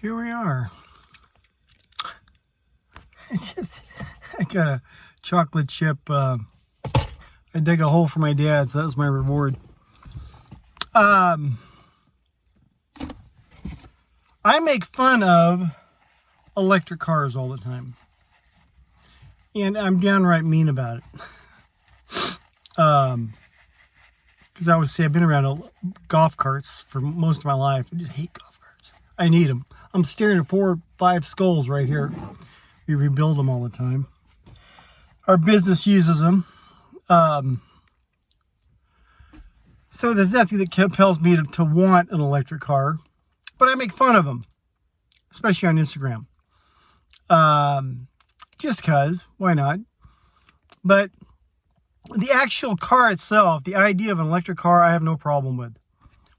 here we are. I got a chocolate chip. I dug a hole for my dad, so that was my reward. I make fun of electric cars all the time, and I'm downright mean about it. Because I would say I've been around golf carts for most of my life. I just hate golf carts. I need them. I'm staring at 4 or 5 skulls right here. We rebuild them all the time. Our business uses them. So there's nothing that compels me to want an electric car, but I make fun of them, especially on Instagram. Just because, why not? But the actual car itself, the idea of an electric car, I have no problem with.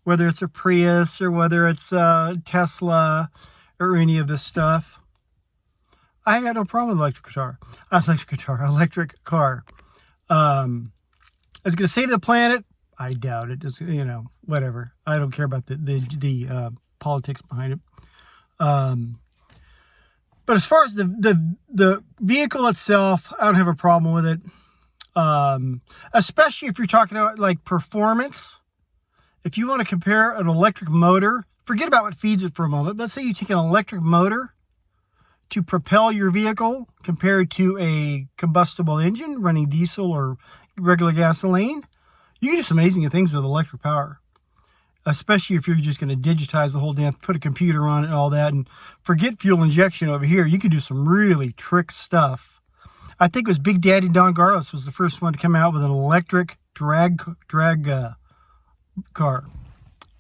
Whether it's a Prius or whether it's a Tesla or any of this stuff, I got no problem with electric car. Is it going to save the planet? I doubt it. It's, whatever. I don't care about the politics behind it. But as far as the vehicle itself, I don't have a problem with it. Especially if you're talking about like performance. If you want to compare an electric motor, forget about what feeds it for a moment. Let's say you take an electric motor to propel your vehicle compared to a combustible engine running diesel or regular gasoline. You can do some amazing things with electric power, especially if you're just going to digitize the whole damn, put a computer on it and all that, and forget fuel injection over here. You can do some really trick stuff. I think it was Big Daddy Don Garlis was the first one to come out with an electric drag car.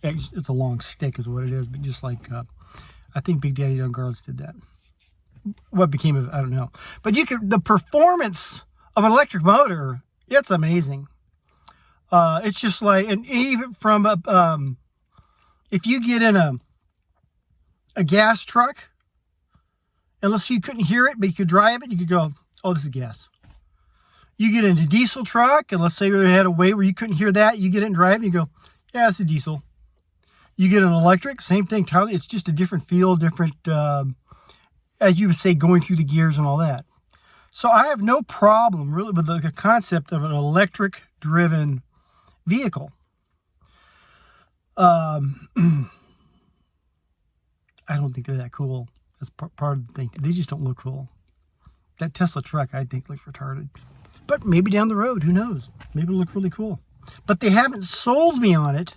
It's a long stick is what it is, but just like, I think Big Daddy Don Garlis did that. What became of it, I don't know. But the performance of an electric motor, it's amazing. It's just like, and even from if you get in a gas truck, unless you couldn't hear it, but you could drive it, you could go, oh, this is gas. You get in a diesel truck, and let's say we had a way where you couldn't hear that, you get in and drive it, you go, yeah, it's a diesel. You get an electric, same thing, it's just a different feel, different, as you would say, going through the gears and all that. So I have no problem really with the concept of an electric driven vehicle. I don't think they're that cool. That's part of the thing. They just don't look cool. That Tesla truck, I think, looks retarded. But maybe down the road, who knows? Maybe it'll look really cool. But they haven't sold me on it.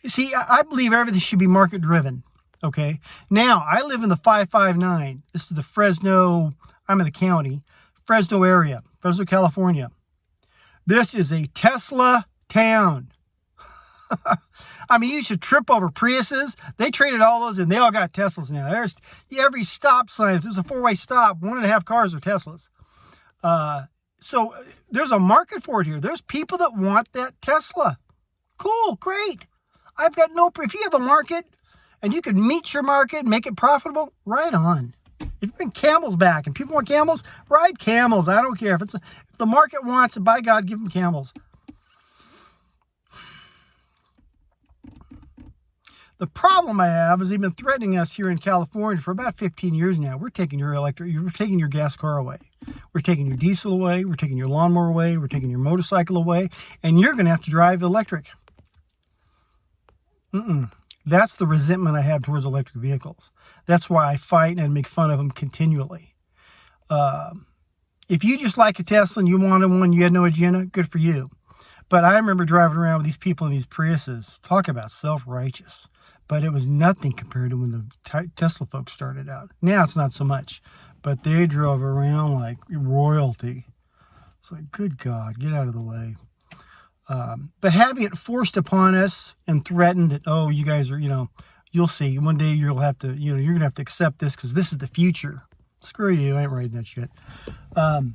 See, I believe everything should be market driven. Okay. Now, I live in the 559. This is the Fresno, I'm in the county, Fresno area, Fresno, California. This is a Tesla town. I mean, you should trip over Priuses. They traded all those and they all got Teslas now. There's every stop sign. If there's a 4-way stop, 1.5 cars are Teslas. So there's a market for it here. There's people that want that Tesla. Cool, great. I've got if you have a market and you can meet your market, make it profitable, right on. If you bring camels back and people want camels, ride camels. I don't care. If the market wants it, by God, give them camels. The problem I have is they've been threatening us here in California for about 15 years now. We're taking you're taking your gas car away. We're taking your diesel away. We're taking your lawnmower away. We're taking your motorcycle away. And you're going to have to drive electric. That's the resentment I have towards electric vehicles. That's why I fight and make fun of them continually. If you just like a Tesla and you wanted one, you had no agenda, good for you. But I remember driving around with these people in these Priuses. Talk about self-righteous. But it was nothing compared to when the Tesla folks started out. Now it's not so much. But they drove around like royalty. It's like, good God, get out of the way. But having it forced upon us and threatened that, oh, you guys are, you'll see. One day you'll have to, you're going to have to accept this because this is the future. Screw you, I ain't writing that shit. Now,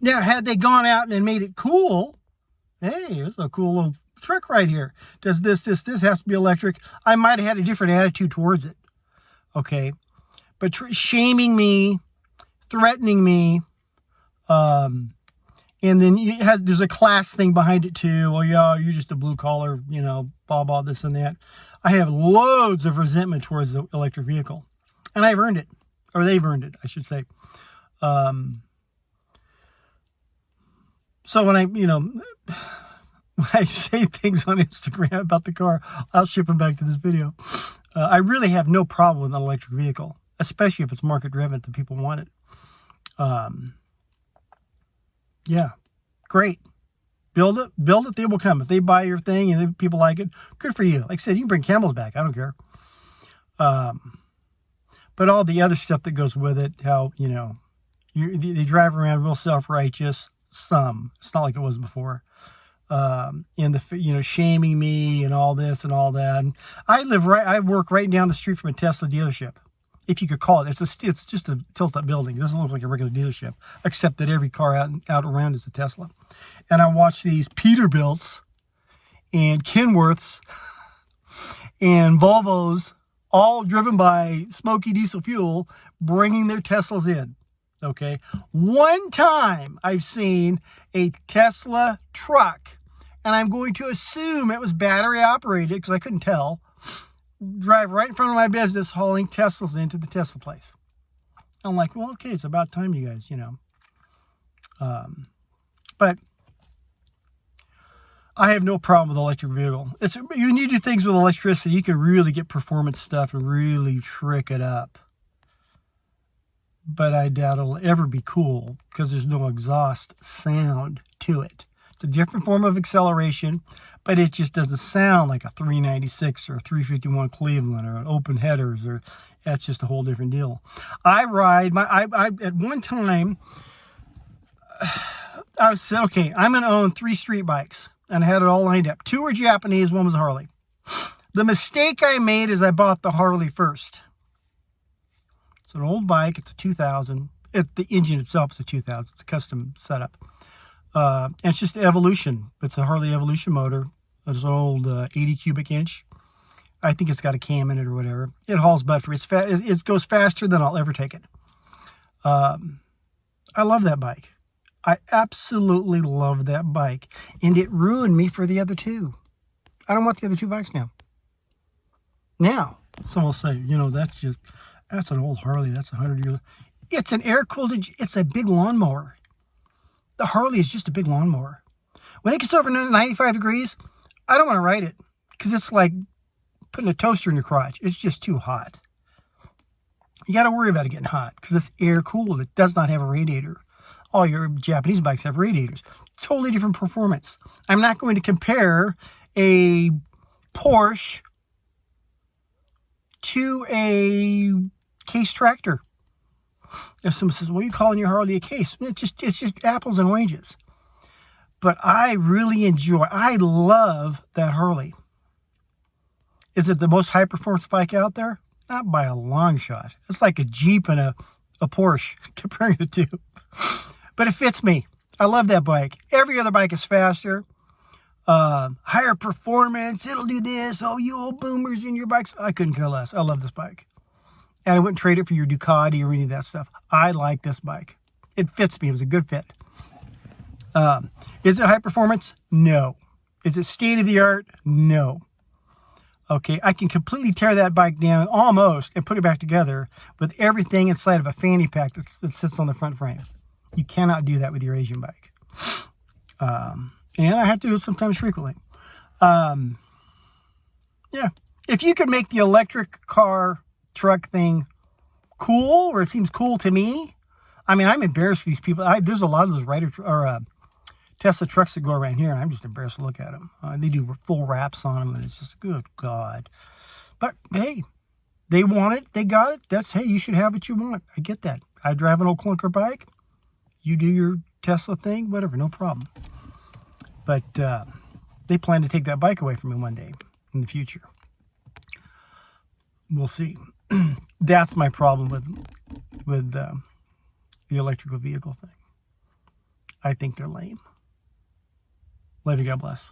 had they gone out and made it cool, hey, there's a cool little truck right here. Does this has to be electric. I might have had a different attitude towards it. Okay. But shaming me, threatening me, and then there's a class thing behind it too. Well, yeah, you're just a blue collar, blah, blah, this and that. I have loads of resentment towards the electric vehicle. And I've earned it. Or they've earned it, I should say. So when when I say things on Instagram about the car, I'll ship them back to this video. I really have no problem with an electric vehicle, especially if it's market driven, that people want it. Yeah, great. Build it, they will come. If they buy your thing and people like it, good for you. Like I said, you can bring camels back. I don't care. But all the other stuff that goes with it, how, they drive around real self-righteous. Some. It's not like it was before. And shaming me and all this and all that. And I work right down the street from a Tesla dealership, if you could call it. It's just a tilt-up building. It doesn't look like a regular dealership, except that every car out around is a Tesla. And I watch these Peterbilts and Kenworths and Volvos, all driven by smoky diesel fuel, bringing their Teslas in. Okay, one time I've seen a Tesla truck, and I'm going to assume it was battery operated because I couldn't tell, drive right in front of my business hauling Teslas into the Tesla place. I'm like, well, okay, it's about time, you guys, But I have no problem with electric vehicle. When you do things with electricity, you can really get performance stuff and really trick it up. But I doubt it'll ever be cool because there's no exhaust sound to it. It's a different form of acceleration, but it just doesn't sound like a 396 or a 351 Cleveland or an open headers, or that's just a whole different deal. I at one time, I said, okay, I'm going to own 3 street bikes, and I had it all lined up. 2 were Japanese, 1 was a Harley. The mistake I made is I bought the Harley first. It's an old bike. It's a 2000. The engine itself is a 2000. It's a custom setup. And it's just Evolution. It's a Harley Evolution motor. It's an old 80 cubic inch. I think it's got a cam in it or whatever. It hauls butt for it. It goes faster than I'll ever take it. I love that bike. I absolutely love that bike. And it ruined me for the other 2. I don't want the other 2 bikes now. Now, some will say, that's an old Harley. That's 100 years. It's an air-cooled, it's a big lawnmower. The Harley is just a big lawnmower. When it gets over 95 degrees, I don't want to ride it because it's like putting a toaster in your crotch. It's just too hot. You got to worry about it getting hot because it's air-cooled. It does not have a radiator. All your Japanese bikes have radiators. Totally different performance. I'm not going to compare a Porsche to a Case tractor. If someone says, well, you calling your Harley a Case? It's just apples and oranges. But I love that Harley. Is it the most high performance bike out there? Not by a long shot. It's like a Jeep and a Porsche, comparing the two. But it fits me. I love that bike. Every other bike is faster, higher performance. It'll do this. Oh, you old boomers in your bikes. I couldn't care less. I love this bike. And I wouldn't trade it for your Ducati or any of that stuff. I like this bike. It fits me. It was a good fit. Is it high performance? No. Is it state of the art? No. Okay, I can completely tear that bike down almost and put it back together with everything inside of a fanny pack that sits on the front frame. You cannot do that with your Asian bike. And I have to do it sometimes frequently. Yeah. If you could make the electric car truck thing cool, or it seems cool to me. I mean, I'm embarrassed for these people. There's a lot of those Tesla trucks that go around here, and I'm just embarrassed to look at them. They do full wraps on them, and it's just, good God. But, hey, they want it. They got it. Hey, you should have what you want. I get that. I drive an old clunker bike. You do your Tesla thing, whatever, no problem. But they plan to take that bike away from me one day in the future. We'll see. That's my problem with the electrical vehicle thing. I think they're lame. Love you. God bless.